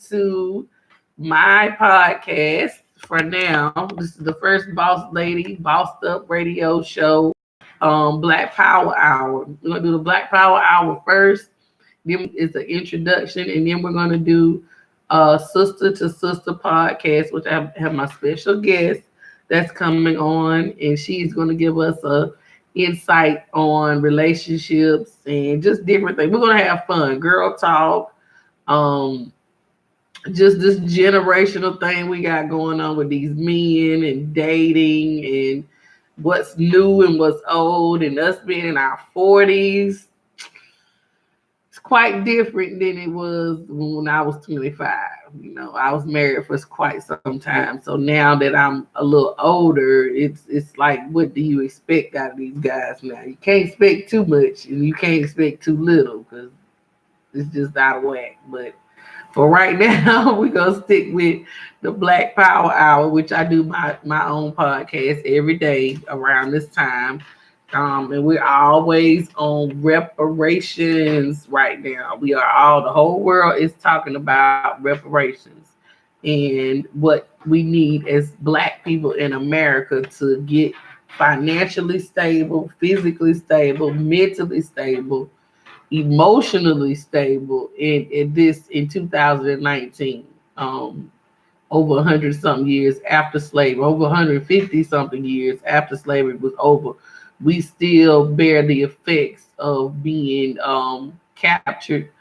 to my podcast for now. This is the first Boss Lady, Bossed Up radio show, Black Power Hour. We're going to do the Black Power Hour first. Then it's an introduction, and then we're going to do Sister to Sister podcast, which I have my special guest that's coming on, and she's going to give us a insight on relationships and just different things. We're gonna have fun, girl talk, um, just this generational thing we got going on with these men and dating and what's new and what's old and us being in our 40s. It's quite different than it was when I was 25. I was married for quite some time. So now that I'm a little older, it's like, what do you expect out of these guys now? You can't expect too much and you can't expect too little because it's just out of whack. But for right now, we're gonna stick with the Black Power Hour, which I do my own podcast every day around this time. And we're always on reparations right now. The whole world is talking about reparations and what we need as Black people in America to get financially stable, physically stable, mentally stable, emotionally stable in 2019. Over 100 something years after slavery, over 150 something years after slavery was over, we still bear the effects of being captured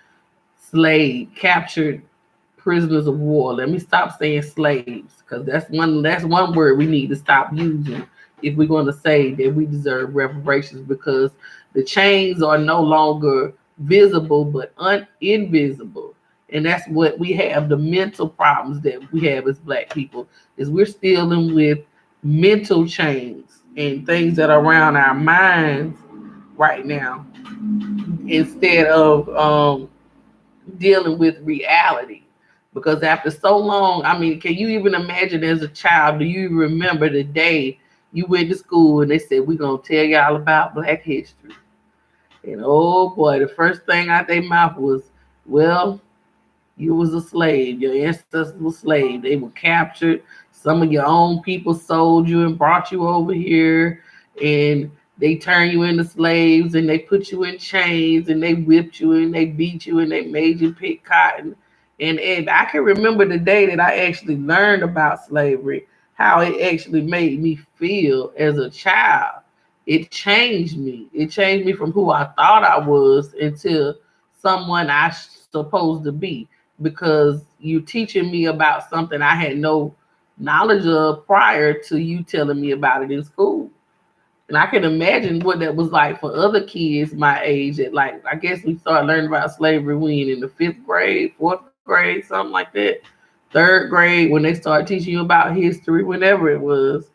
prisoners of war. Let me stop saying slaves, because that's one word we need to stop using if we're going to say that we deserve reparations, because the chains are no longer visible but invisible. And that's what we have, the mental problems that we have as Black people, is we're still dealing with mental chains and things that are around our minds right now, instead of dealing with reality. Because after so long, I mean, can you even imagine as a child, do you even remember the day you went to school and they said, we're going to tell y'all about Black history? And oh boy, the first thing out their mouth was, well, you was a slave. Your ancestors were slaves. They were captured. Some of your own people sold you and brought you over here, and they turned you into slaves, and they put you in chains, and they whipped you, and they beat you, and they made you pick cotton. And I can remember the day that I actually learned about slavery, how it actually made me feel as a child. It changed me. It changed me from who I thought I was into someone I supposed to be, because you're teaching me about something I had no knowledge of prior to you telling me about it in school. And I can imagine what that was like for other kids my age. At, like, I guess we started learning about slavery when in the 5th grade, 4th grade, something like that. 3rd grade, when they started teaching you about history, whenever it was.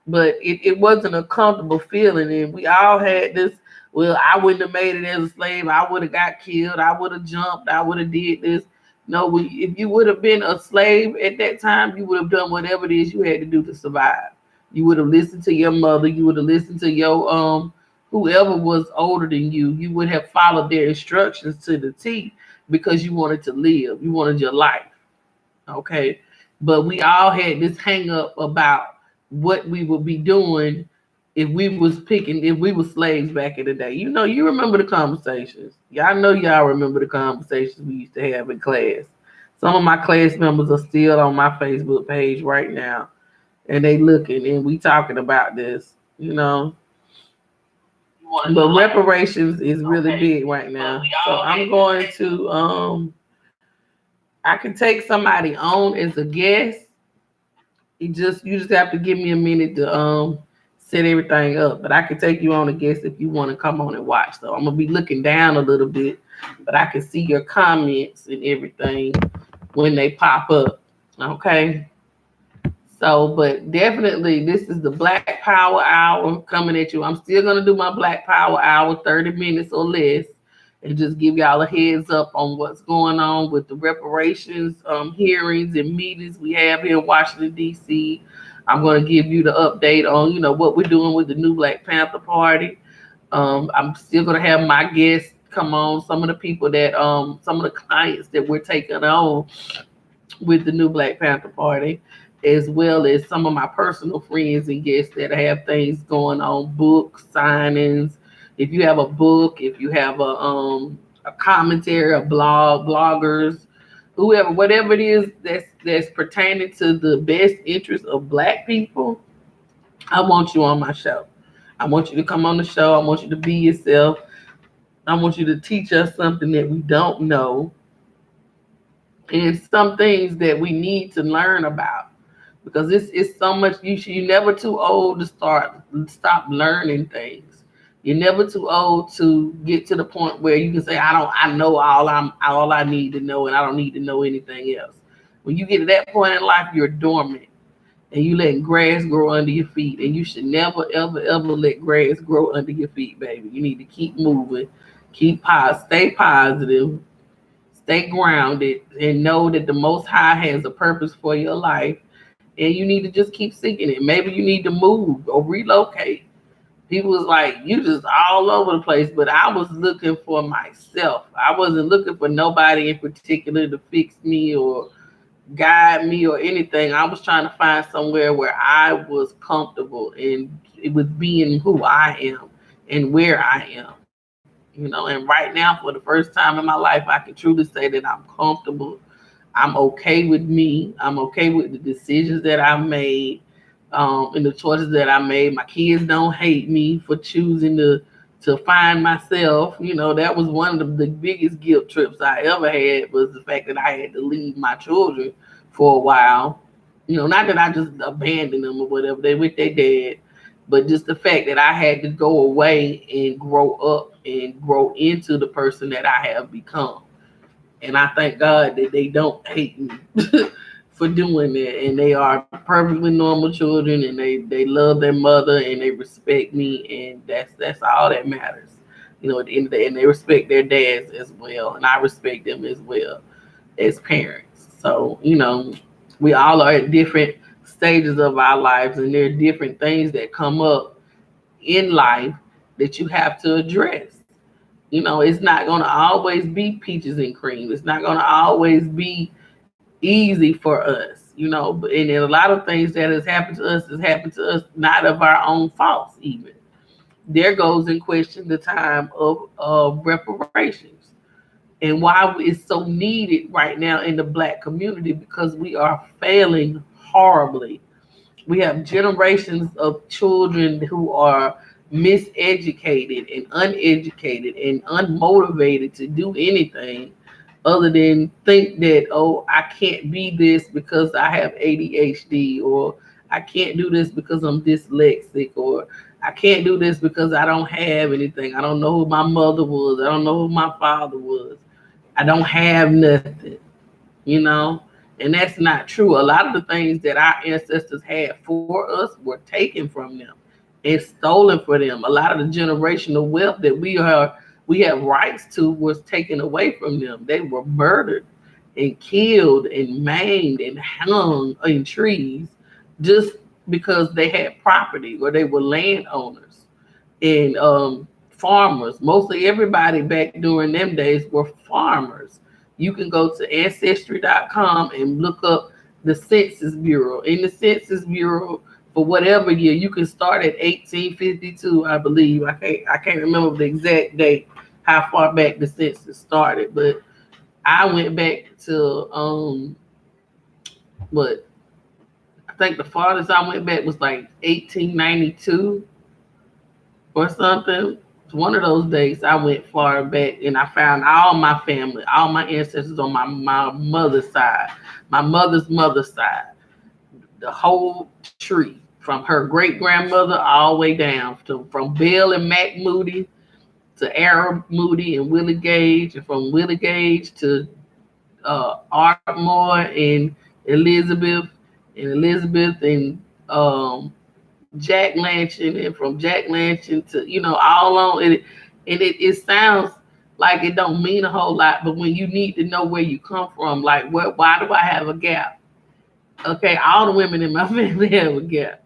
But it wasn't a comfortable feeling. And we all had this, well, I wouldn't have made it as a slave. I would have got killed. I would have jumped. I would have did this. No, if you would have been a slave at that time, you would have done whatever it is you had to do to survive. You would have listened to your mother. You would have listened to your whoever was older than you. You would have followed their instructions to the T, because you wanted to live. You wanted your life. Okay. But we all had this hang up about what we would be doing if we were slaves back in the day. You remember the conversations. Y'all know y'all remember the conversations we used to have in class. Some of my class members are still on my Facebook page right now, and they looking, and we talking about this. But reparations is really big right now. So I'm going to I can take somebody on as a guest. You just have to give me a minute to set everything up. But I can take you on a guest if you want to come on and watch. So I'm gonna be looking down a little bit, but I can see your comments and everything when they pop up. Okay. So, but definitely this is the Black Power Hour coming at you. I'm still gonna do my Black Power Hour, 30 minutes or less, and just give y'all a heads up on what's going on with the reparations hearings and meetings we have here in Washington, D.C. I'm going to give you the update on, what we're doing with the new Black Panther Party. I'm still going to have my guest come on, some of the people that some of the clients that we're taking on with the new Black Panther Party, as well as some of my personal friends and guests that have things going on, book signings. If you have a book, if you have a commentary, a blog, bloggers, whoever, whatever it is that's pertaining to the best interest of Black people, I want you on my show. I want you to come on the show. I want you to be yourself. I want you to teach us something that we don't know and some things that we need to learn about because it's so much you're never too old to stop learning things. You're never too old to get to the point where you can say I know all I need to know and I don't need to know anything else. When you get to that point in life, you're dormant and you letting grass grow under your feet, and you should never ever let grass grow under your feet, baby. You need to keep moving, stay positive, stay grounded, and know that the Most High has a purpose for your life, and you need to just keep seeking it. Maybe you need to move or relocate. People was like, you just all over the place, but I was looking for myself. I wasn't looking for nobody in particular to fix me or guide me or anything. I was trying to find somewhere where I was comfortable and it was being who I am and where I am. And right now, for the first time in my life, I can truly say that I'm comfortable. I'm okay with me. I'm okay with the decisions that I made, and the choices that I made. My kids don't hate me for choosing to find myself. That was one of the biggest guilt trips I ever had, was the fact that I had to leave my children for a while. Not that I just abandoned them or whatever. They with their dad, but just the fact that I had to go away and grow up and grow into the person that I have become. And I thank God that they don't hate me for doing that. And they are perfectly normal children, and they love their mother and they respect me, and that's all that matters. At the end of the day, and they respect their dads as well, and I respect them as well as parents. So, we all are at different stages of our lives, and there are different things that come up in life that you have to address. It's not going to always be peaches and cream. It's not going to always be easy for us, and a lot of things that has happened to us not of our own faults even. There goes in question the time of reparations and why it's so needed right now in the Black community, because we are failing horribly. We have generations of children who are miseducated and uneducated and unmotivated to do anything other than think that, oh, I can't be this because I have ADHD, or I can't do this because I'm dyslexic, or I can't do this because I don't have anything. I don't know who my mother was. I don't know who my father was. I don't have nothing, you know? And that's not true. A lot of the things that our ancestors had for us were taken from them and stolen for them. A lot of the generational wealth that we have rights to was taken away from them. They were murdered and killed and maimed and hung in trees just because they had property or they were landowners and farmers. Mostly everybody back during them days were farmers. You can go to ancestry.com and look up the Census Bureau. In the Census Bureau, for whatever year, you can start at 1852, I believe. I can't remember the exact date, how far back the census started, but I went back to what I think the farthest I went back was like 1892 or something. It's one of those days I went far back and I found all my family, all my ancestors on my mother's side, my mother's side, the whole tree from her great grandmother all the way down to from Bill and Mac Moody to Arab Moody and Willie Gage, and from Willie Gage to Ardmore and Elizabeth and Jack Lanchin, and from Jack Lanchin to all on it. And it sounds like it don't mean a whole lot, but when you need to know where you come from, like why do I have a gap? Okay, all the women in my family have a gap.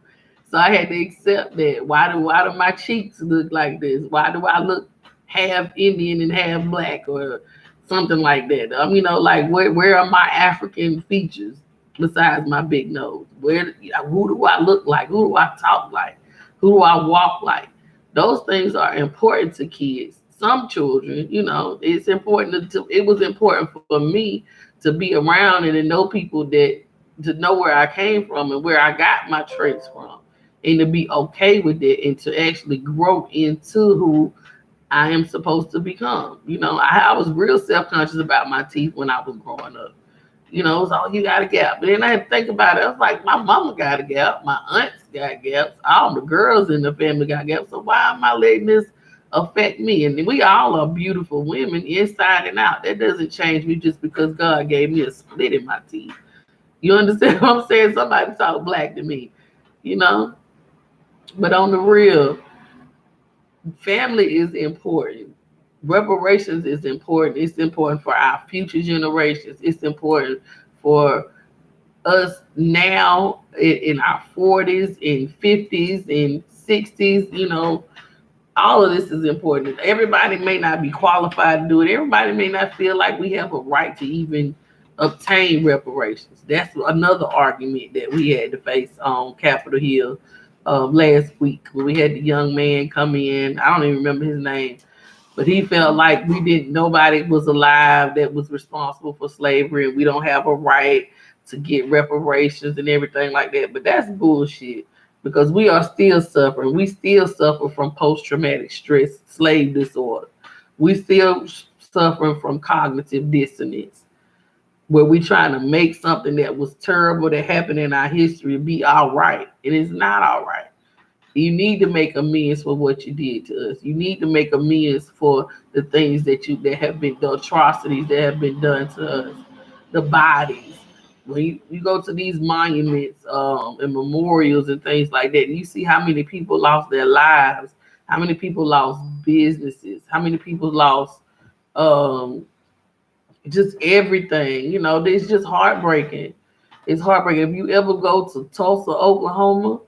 So I had to accept that. Why do my cheeks look like this? Why do I look half Indian and half black or something like that. Like where are my African features besides my big nose? Who do I look like? Who do I talk like? Who do I walk like? Those things are important to kids. Some children, it's important it was important for me to be around and to know people to know where I came from and where I got my traits from, and to be okay with it and to actually grow into who I am supposed to become. I was real self conscious about my teeth when I was growing up. It's all you got a gap. But then I had to think about it. I was like, my mama got a gap, my aunts got gaps, all the girls in the family got gaps. So why am I letting this affect me? And we all are beautiful women inside and out. That doesn't change me just because God gave me a split in my teeth. You understand what I'm saying? Somebody talk black to me, you know? But on the real, family is important. Reparations is important. It's important for our future generations. It's important for us now in our 40s and 50s and 60s. All of this is important. Everybody may not be qualified to do it. Everybody may not feel like we have a right to even obtain reparations. That's another argument that we had to face on Capitol Hill last week when we had the young man come in. I don't even remember his name, but he felt like nobody was alive that was responsible for slavery, and we don't have a right to get reparations and everything like that. But that's bullshit, because we are still suffering. We still suffer from post-traumatic stress, slave disorder. We still suffering from cognitive dissonance, where we trying to make something that was terrible that happened in our history be all right. It is not all right. You need to make amends for what you did to us. You need to make amends for the things that have been, the atrocities that have been done to us, the bodies. When you go to these monuments and memorials and things like that, and you see how many people lost their lives, how many people lost businesses, how many people lost um, just everything. It's just heartbreaking. It's heartbreaking. If you ever go to Tulsa, Oklahoma,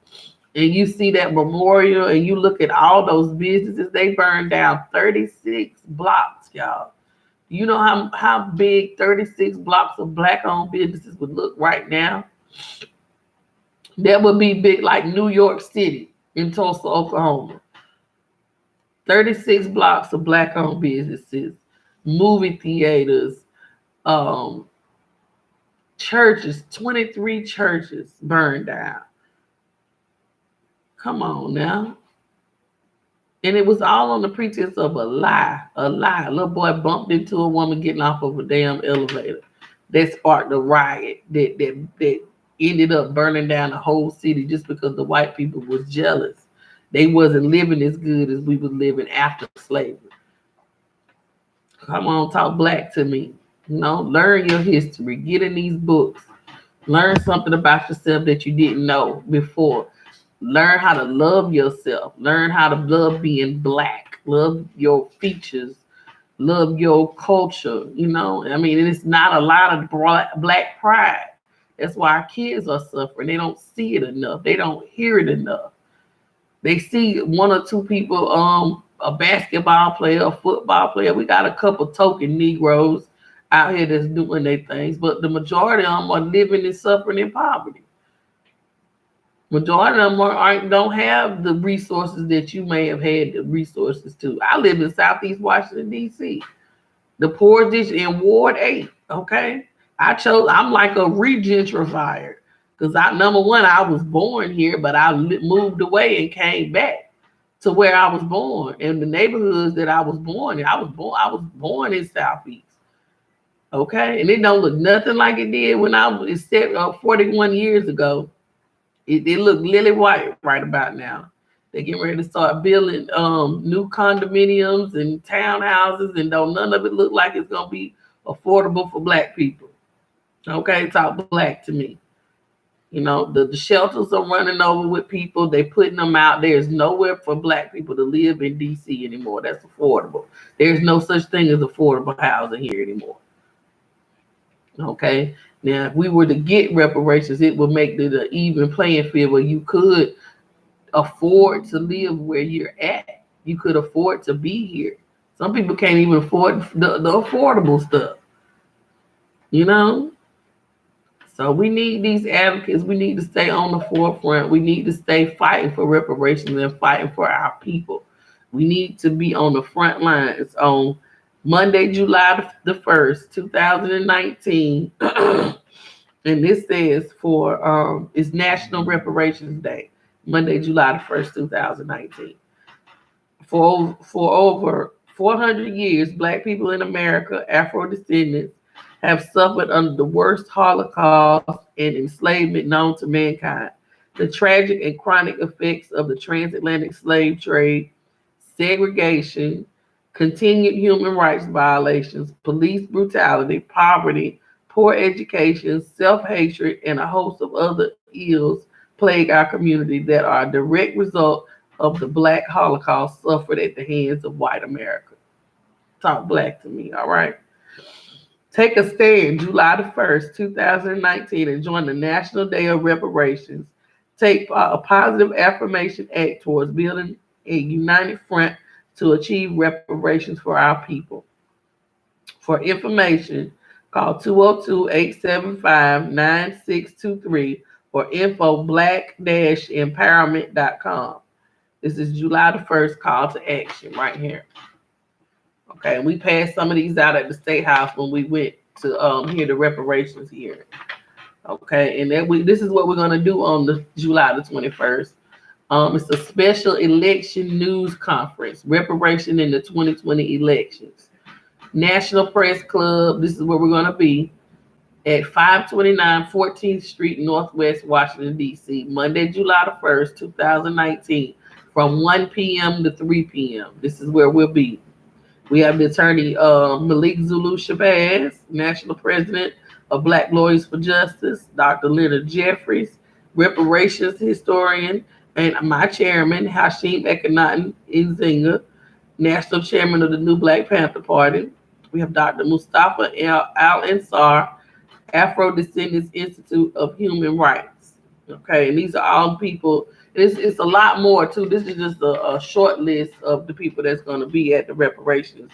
and you see that memorial and you look at all those businesses, they burned down 36 blocks, y'all. You know how big 36 blocks of black-owned businesses would look right now? That would be big like New York City in Tulsa, Oklahoma. 36 blocks of black-owned businesses, movie theaters, um, churches, 23 churches burned down. Come on now. And it was all on the pretense of a lie. A lie. A little boy bumped into a woman getting off of a damn elevator. That sparked a riot that ended up burning down the whole city just because the white people was jealous. They wasn't living as good as we was living after slavery. Come on, talk black to me. Learn your history. Get in these books. Learn something about yourself that you didn't know before. Learn how to love yourself. Learn how to love being black. Love your features. Love your culture. It's not a lot of black pride. That's why our kids are suffering. They don't see it enough. They don't hear it enough. They see one or two people, a basketball player, a football player. We got a couple token Negroes out here that's doing their things, but the majority of them are living and suffering in poverty. Majority of them don't have the resources that you may have had the resources to. I live in Southeast Washington, D.C., the poor district in Ward 8, okay? I'm like a regentrifier, because number one, I was born here, but I moved away and came back to where I was born. And the neighborhoods that I was born in, I was born in Southeast, okay? And it don't look nothing like it did when I was 41 years ago. It look lily white right about now. They're getting ready to start building new condominiums and townhouses, and don't none of it look like it's gonna be affordable for black people. Okay, talk black to me. The shelters are running over with people. They putting them out. There's nowhere for black people to live in DC anymore. That's affordable. There's no such thing as affordable housing here anymore. Okay. Now, if we were to get reparations, it would make it an even playing field where you could afford to live where you're at. You could afford to be here. Some people can't even afford the affordable stuff, you know? So we need these advocates. We need to stay on the forefront. We need to stay fighting for reparations and fighting for our people. We need to be on the front lines on Monday, July the 1st, 2019. And this says for it's National Reparations Day, Monday, July the 1st, 2019. For over 400 years, Black people in America, Afro descendants, have suffered under the worst Holocaust and enslavement known to mankind. The tragic and chronic effects of the transatlantic slave trade, segregation, continued human rights violations, police brutality, poverty, poor education, self hatred, and a host of other ills plague our community that are a direct result of the Black Holocaust suffered at the hands of white America. Talk black to me, all right? Take a stand July the 1st, 2019, and join the National Day of Reparations. Take a positive affirmation act towards building a united front to achieve reparations for our people. For information, call 202-875-9623 or info black-empowerment.com. This is July the 1st call to action right here. Okay, and we passed some of these out at the State House when we went to hear the reparations hearing. Okay, and then this is what we're gonna do on the July the 21st. It's a special election news conference, reparation in the 2020 elections. National Press Club, this is where we're gonna be at 529 14th Street, Northwest Washington, D.C., Monday, July the 1st, 2019, from 1 p.m. to 3 p.m. This is where we'll be. We have the attorney Malik Zulu Shabazz, national president of Black Lawyers for Justice, Dr. Leonard Jeffries, reparations historian, and my chairman, Hashim Ekanaton Nzinga, national chairman of the New Black Panther Party. We have Dr. Mustafa Al Ansar, Afro Descendants Institute of Human Rights. Okay, and these are all people. It's a lot more too. This is just a short list of the people that's going to be at the reparations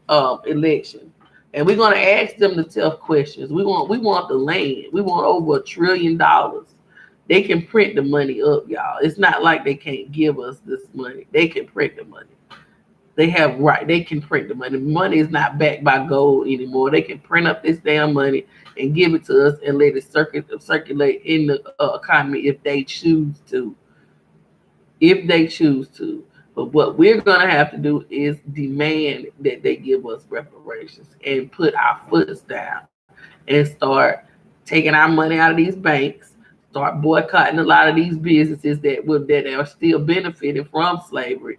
election, and we're going to ask them the tough questions. We want the land. We want over $1 trillion. They can print the money up, y'all. It's not like they can't give us this money. They can print the money. They have right. They can print the money. Money is not backed by gold anymore. They can print up this damn money and give it to us and let it circulate in the economy if they choose to. If they choose to. But what we're going to have to do is demand that they give us reparations and put our foots down and start taking our money out of these banks, start boycotting a lot of these businesses that are still benefiting from slavery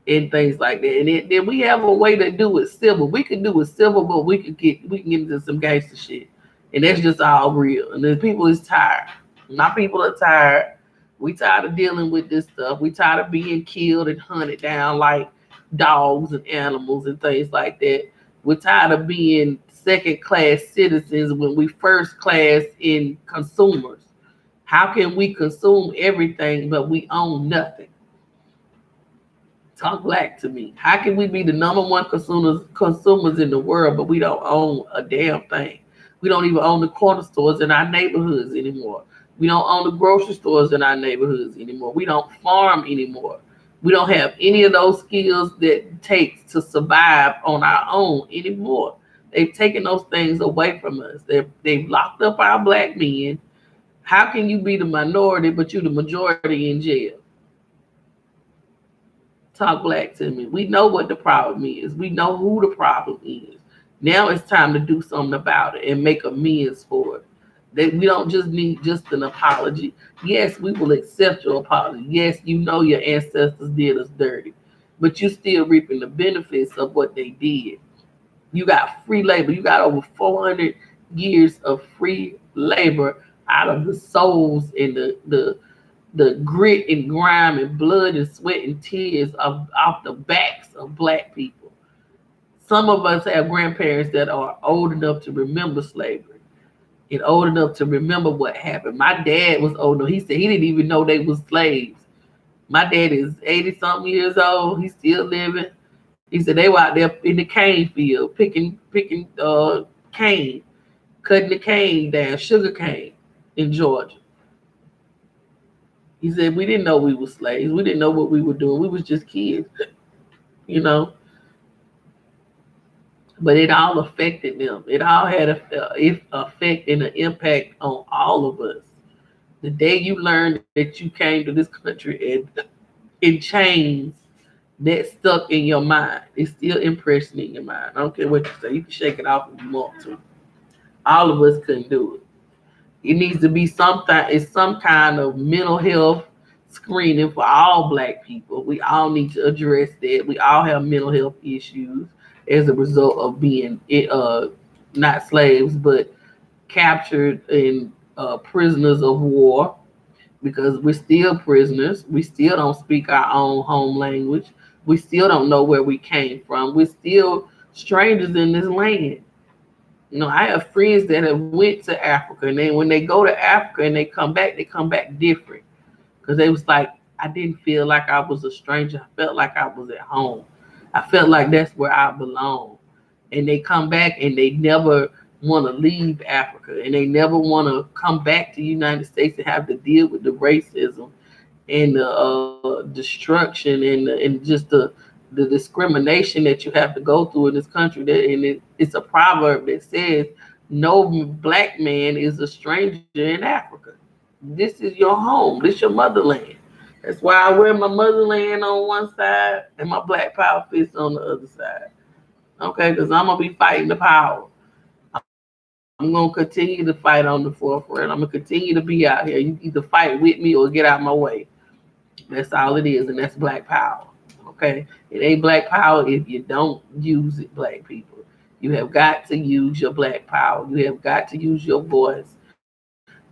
and things like that. And then we have a way to do it civil. We can do it civil, but we can get into some gangster shit. And that's just all real. And the people is tired. My people are tired. We tired of dealing with this stuff. We tired of being killed and hunted down like dogs and animals and things like that. We're tired of being second class citizens when we first class in consumers. How can we consume everything but we own nothing? Talk black to me. How can we be the number one consumers in the world, but we don't own a damn thing? We don't even own the corner stores in our neighborhoods anymore. We don't own the grocery stores in our neighborhoods anymore. We don't farm anymore. We don't have any of those skills that it takes to survive on our own anymore. They've taken those things away from us. They've locked up our black men. How can you be the minority, but you the majority in jail? Talk black to me. We know what the problem is. We know who the problem is. Now it's time to do something about it and make amends for it. That we don't just need just an apology. Yes, we will accept your apology. Yes, you know your ancestors did us dirty, but you're still reaping the benefits of what they did. You got free labor. You got over 400 years of free labor out of the souls and the grit and grime and blood and sweat and tears off the backs of black people. Some of us have grandparents that are old enough to remember slavery and old enough to remember what happened. My dad was old enough. He said he didn't even know they was slaves. My dad is 80 something years old. He's still living. He said they were out there in the cane field picking cane, cutting the cane down, sugar cane in Georgia. He said we didn't know we were slaves. We didn't know what we were doing. We was just kids, you know. But it all affected them. It all had a effect and an impact on all of us. The day you learned that you came to this country and in chains, that stuck in your mind. It's still impressing in your mind. I don't care what you say. You can shake it off if you want to. All of us couldn't do it. It needs to be something. It's some kind of mental health screening for all Black people. We all need to address that. We all have mental health issues as a result of being not slaves, but captured and prisoners of war, because we're still prisoners. We still don't speak our own home language. We still don't know where we came from. We're still strangers in this land. I have friends that have went to Africa, and then when they go to Africa and they come back different, because they was like, I didn't feel like I was a stranger. I felt like I was at home. I felt like that's where I belong. And they come back and they never want to leave Africa, and they never want to come back to the United States and have to deal with the racism and the destruction and just the discrimination that you have to go through in this country. It's a proverb that says, "No Black man is a stranger in Africa. This is your home. This your motherland." That's why I wear my motherland on one side and my Black Power fist on the other side. Okay, because I'm gonna be fighting the power. I'm gonna continue to fight on the forefront. I'm gonna continue to be out here. You either fight with me or get out my way. That's all it is, and that's Black Power. Okay, it ain't Black Power if you don't use it, Black people. You have got to use your Black Power. You have got to use your voice.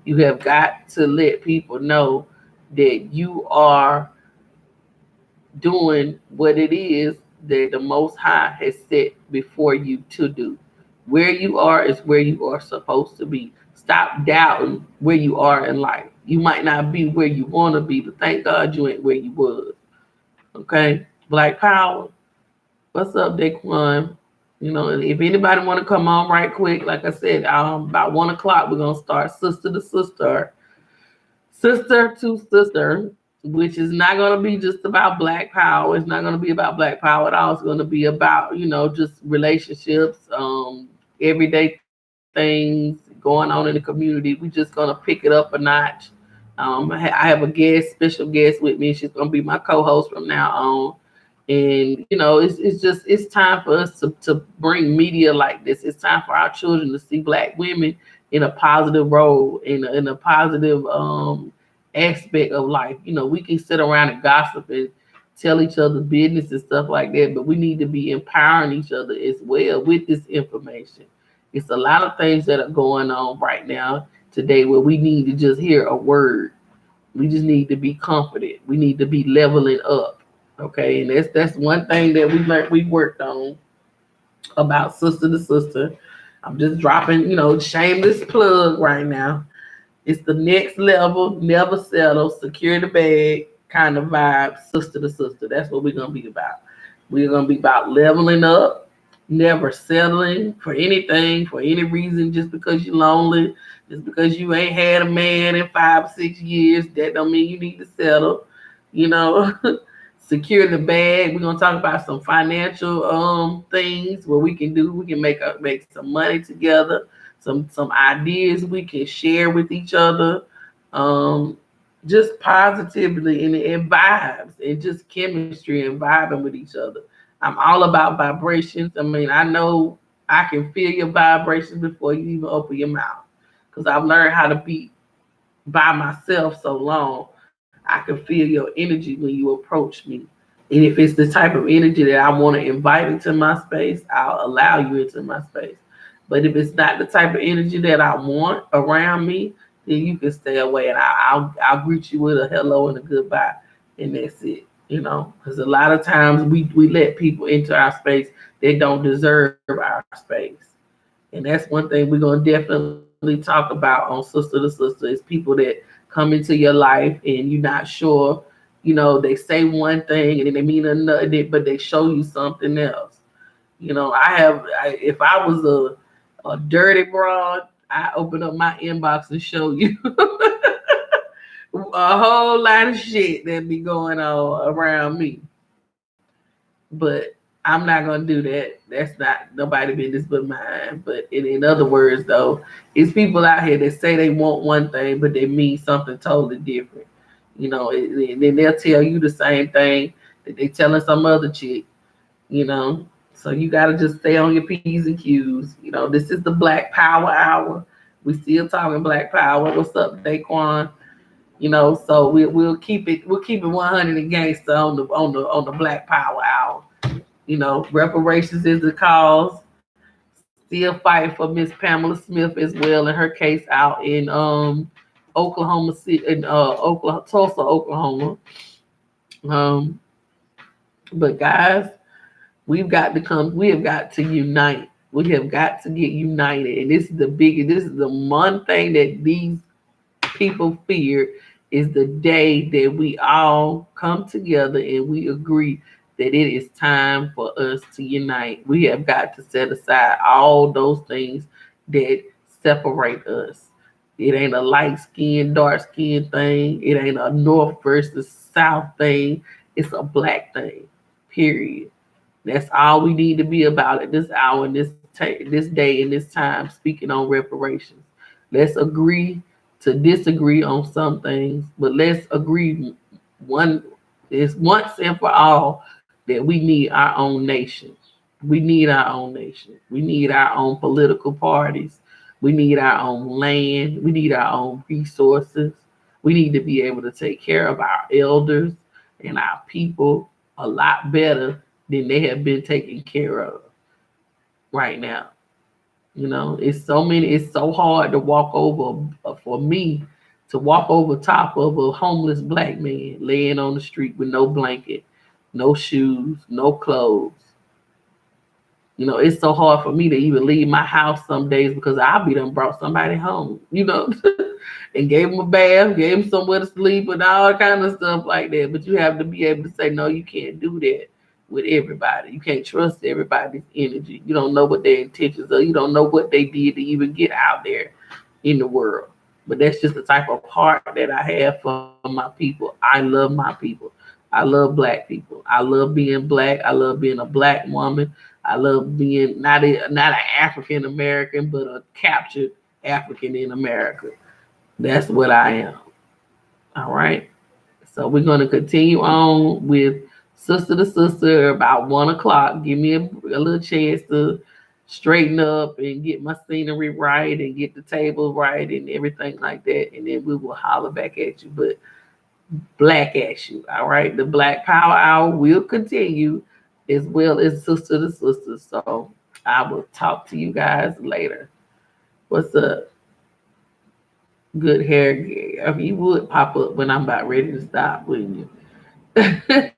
You have got to let people know that you are doing what it is that the Most High has set before you to do. Where you are is where you are supposed to be. Stop doubting where you are in life. You might not be where you want to be, but thank God you ain't where you was. Okay? Black Power. What's up, Daquan? If anybody want to come on right quick, like I said, about 1 o'clock, we're going to start Sister to Sister. Sister to Sister, which is not going to be just about Black Power. It's not going to be about Black Power at all. It's going to be about, just relationships, everyday things going on in the community. We just going to pick it up a notch. I have a special guest with me. She's going to be my co-host from now on. And it's time for us to bring media like this. It's time for our children to see Black women in a positive role, in a positive aspect of life. We can sit around and gossip and tell each other business and stuff like that, but we need to be empowering each other as well with this information. It's a lot of things that are going on right now today where we need to just hear a word. We just need to be comforted. We need to be leveling up. Okay, and that's one thing that we worked on about Sister to Sister. I'm just dropping, shameless plug right now. It's the next level, never settle, secure the bag kind of vibe, Sister to Sister. That's what we're gonna be about. We're gonna be about leveling up, never settling for anything, for any reason, just because you're lonely, just because you ain't had a man in 5 or 6 years, that don't mean you need to settle. You know, secure the bag. We're gonna talk about some financial things where we can make some money together, some ideas we can share with each other, just positively and vibes and just chemistry and vibing with each other. I'm all about vibrations. I mean, I know I can feel your vibrations before you even open your mouth, because I've learned how to be by myself so long. I can feel your energy when you approach me. And if it's the type of energy that I want to invite into my space, I'll allow you into my space. But if it's not the type of energy that I want around me, then you can stay away, and I'll greet you with a hello and a goodbye, and that's it. Because a lot of times we let people into our space that don't deserve our space, and that's one thing we're gonna definitely talk about on Sister to Sister, is people that come into your life and you're not sure They say one thing and then they mean another, but they show you something else. If I was a dirty broad, I open up my inbox and show you a whole lot of shit that be going on around me. But I'm not gonna do that. That's not nobody business but mine. But in other words, though, it's people out here that say they want one thing, but they mean something totally different. And then they'll tell you the same thing that they telling some other chick. You know, so you gotta just stay on your p's and q's. This is the Black Power Hour. We still talking Black Power. What's up, Daquan? So we'll keep it 100 and gangster on the Black Power Hour. Reparations is the cause. Still fighting for Miss Pamela Smith as well in her case out in Oklahoma City, in Oklahoma, Tulsa, Oklahoma. Um, but guys, we have got to unite. We have got to get united. And this is the one thing that these people fear, is the day that we all come together and we agree that it is time for us to unite. We have got to set aside all those things that separate us. It ain't a light skin, dark skin thing. It ain't a north versus south thing. It's a black thing. Period. That's all we need to be about at this hour, and this day, and this time. Speaking on reparations, let's agree to disagree on some things, but let's agree one is once and for all that we need our own nation. We need our own nation. We need our own political parties. We need our own land. We need our own resources. We need to be able to take care of our elders and our people a lot better than they have been taken care of right now. It's so hard to walk over, for me, to walk over top of a homeless black man laying on the street with no blanket, no shoes, no clothes. It's so hard for me to even leave my house some days because I'll be done brought somebody home, and gave them a bath, gave them somewhere to sleep and all kind of stuff like that. But you have to be able to say, no, you can't do that with everybody. You can't trust everybody's energy. You don't know what their intentions are. You don't know what they did to even get out there in the world. But that's just the type of heart that I have for my people. I love my people. I love black people. I love being black. I love being a black woman. I love being not an African American, but a captured African in America. That's what I am. All right. So we're going to continue on with Sister to Sister about 1 o'clock. Give me a little chance to straighten up and get my scenery right and get the table right and everything like that. And then we will holler back at you, but black at you. All right. The Black Power Hour will continue as well as Sister to Sister. So I will talk to you guys later. What's up? Good hair. I mean, you would pop up when I'm about ready to stop, wouldn't you?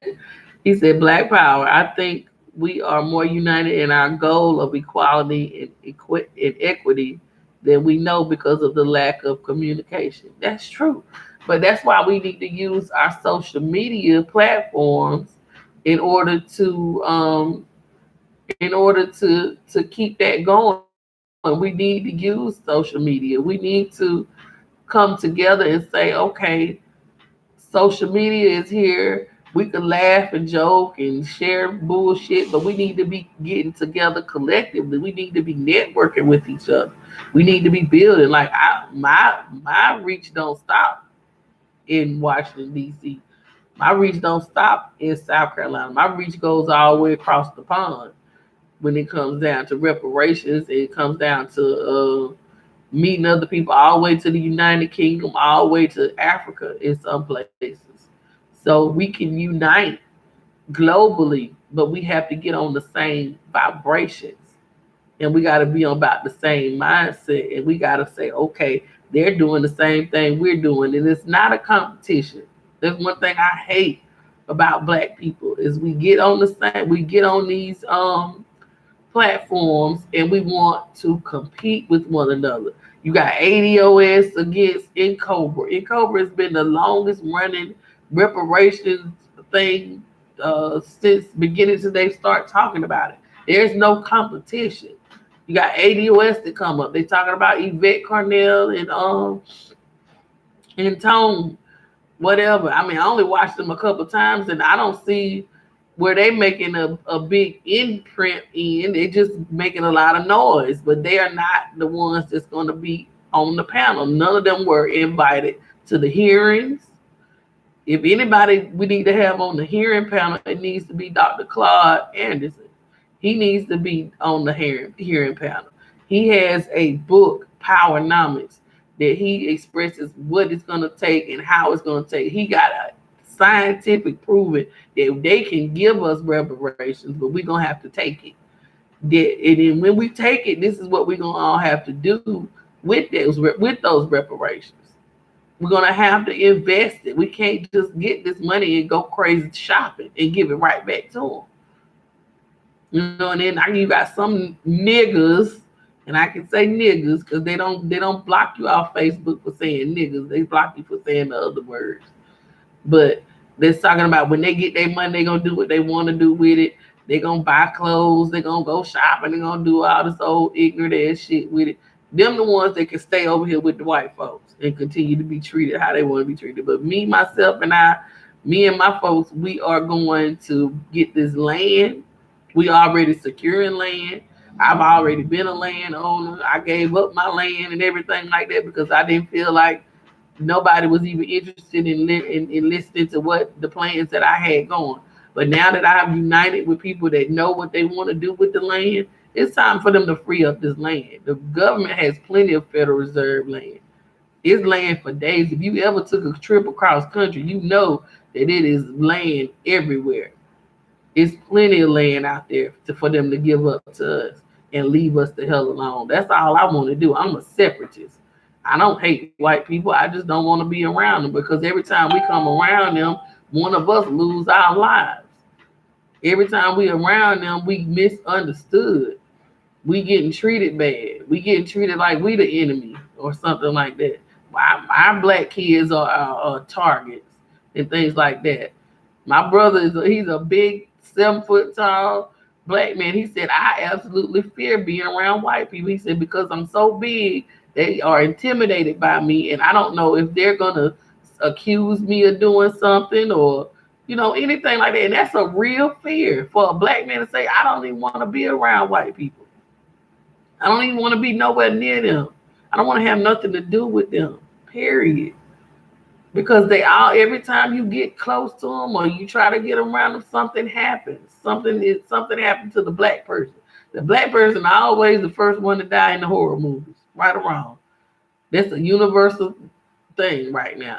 He said, Black Power. I think we are more united in our goal of equality and equity than we know because of the lack of communication. That's true. But that's why we need to use our social media platforms in order to keep that going. We need to use social media. We need to come together and say, okay, social media is here. We can laugh and joke and share bullshit, but we need to be getting together collectively. We need to be networking with each other. We need to be building. Like my reach don't stop in Washington D.C. My reach don't stop in South Carolina. My reach goes all the way across the pond when it comes down to reparations. It comes down to meeting other people all the way to the United Kingdom, all the way to Africa in some places. So we can unite globally, but we have to get on the same vibrations. And we got to be on about the same mindset. And we got to say, okay, they're doing the same thing we're doing. And it's not a competition. That's one thing I hate about black people is we get on these platforms and we want to compete with one another. You got ADOS against Incobra. Incobra has been the longest running reparations thing since beginning to they start talking about it. There's no competition. You got ADOS that come up. They talking about Yvette Carnell and Tone, whatever. I mean, I only watched them a couple times, and I don't see where they making a big imprint in. They just making a lot of noise, but they are not the ones that's going to be on the panel. None of them were invited to the hearings. If anybody we need to have on the hearing panel, it needs to be Dr. Claude Anderson. He needs to be on the hearing panel. He has a book, Powernomics, that he expresses what it's going to take and how it's going to take. He got a scientific proven that they can give us reparations, but we're going to have to take it. And then when we take it, this is what we're going to all have to do with those reparations. We're going to have to invest it. We can't just get this money and go crazy shopping and give it right back to them. You know, and then you got some niggas, and I can say niggas because they don't block you off Facebook for saying niggas. They block you for saying the other words. But they're talking about when they get their money, they're going to do what they want to do with it. They're going to buy clothes. They're going to go shopping. They're going to do all this old ignorant ass shit with it. Them the ones that can stay over here with the white folks and continue to be treated how they want to be treated. But me and my folks, we are going to get this land. We already securing land. I've already been a landowner. I gave up my land and everything like that because I didn't feel like nobody was even interested in listening to what the plans that I had going. But now that I've united with people that know what they want to do with the land, it's time for them to free up this land. The government has plenty of Federal Reserve land. It's land for days. If you ever took a trip across country, you know that it is land everywhere. It's plenty of land out there for them to give up to us and leave us the hell alone. That's all I want to do. I'm a separatist. I don't hate white people. I just don't want to be around them because every time we come around them, one of us lose our lives. Every time we around them, we misunderstood. We getting treated bad. We getting treated like we the enemy or something like that. Our black kids are targets and things like that. My brother he's a big 7 foot tall black man. He said, I absolutely fear being around white people. He said, because I'm so big, they are intimidated by me. And I don't know if they're going to accuse me of doing something or, anything like that. And that's a real fear for a black man to say, I don't even want to be around white people. I don't even want to be nowhere near them. I don't want to have nothing to do with them, period. Because every time you get close to them or you try to get around them, something happens. Something happened to the black person. The black person is always the first one to die in the horror movies, right or wrong. That's a universal thing right now.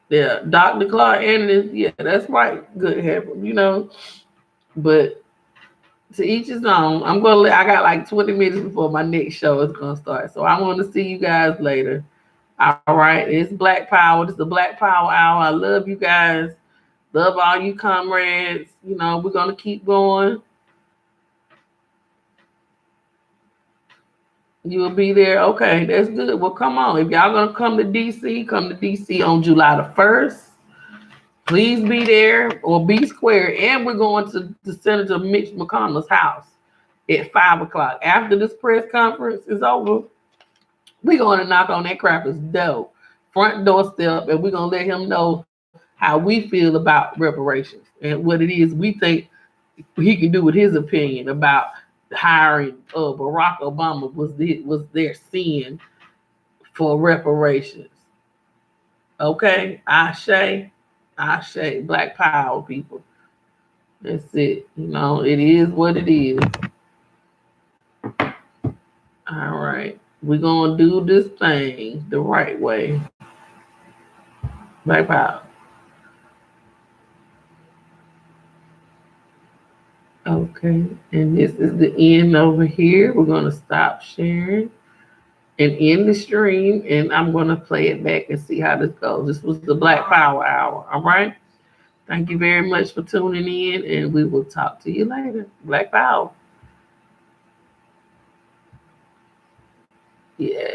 Yeah, Dr. Clark Anderson, yeah, that's right. Good heaven, But to each his own. I got like 20 minutes before my next show is gonna start. So I want to see you guys later. All right, it's Black Power. This is the Black Power Hour. I love you guys. Love all you comrades. We're gonna keep going. You'll be there. Okay, that's good. Well, come on. If y'all gonna come to DC on July the 1st. Please be there or be square. And we're going to the Senator Mitch McConnell's house at 5 o'clock. After this press conference is over, we're going to knock on that crapper's door, front doorstep, and we're going to let him know how we feel about reparations and what it is we think he can do with his opinion about hiring Barack Obama was their sin for reparations. Okay, Ashe, Black Power, people. That's it. It is what it is. All right. We're going to do this thing the right way. Black Power. Okay. And this is the end over here. We're going to stop sharing and end the stream. And I'm going to play it back and see how this goes. This was the Black Power Hour. All right. Thank you very much for tuning in. And we will talk to you later. Black Power. Yeah.